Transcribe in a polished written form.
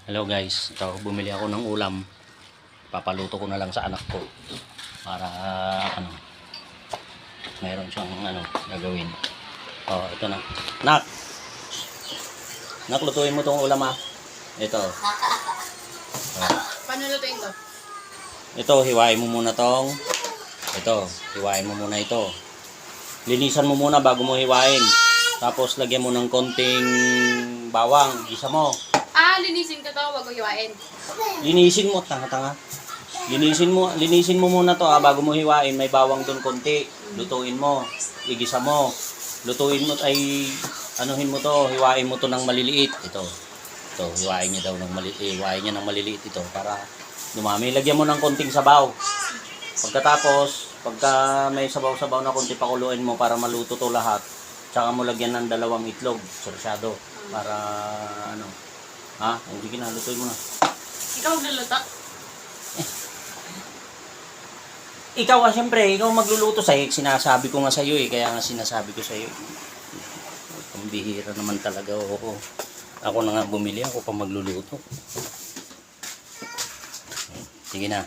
Hello guys, ito bumili ako ng ulam. Papaluto ko na lang sa anak ko para mayroon siyang gagawin. Oh, ito na. Nak. Nak, lutuin mo tong ulam ah. Ito. Oh. Paano lutuin to? Ito, hiwain mo muna tong. Ito, hiwain mo muna ito. Linisan mo muna bago mo hiwain. Tapos lagyan mo ng konting bawang, gisa mo. Linisin ko to, wag ko hiwain. Linisin mo, tanga-tanga. Linisin mo muna to bago mo hiwain, may bawang doon konti. Lutuin mo, igisa mo. Lutuin mo ay anuhin mo to, hiwain mo to ng maliliit. Ito, hiwain niya daw ng maliliit, hiwain niya ng maliliit ito para dumami. Lagyan mo ng konting sabaw. Pagkatapos, pagka may sabaw-sabaw na konti, pakuluin mo para maluto to lahat. Tsaka mo lagyan ng 2 itlog, sorsyado, para hindi kinalutuin mo na. Ikaw magluluto? Ikaw siyempre, ikaw magluluto sa'yo. Sinasabi ko nga sa'yo kaya nga sinasabi ko sa'yo. Pambihira naman talaga ako. Ako na nga bumili, ako pa magluluto. Sige na.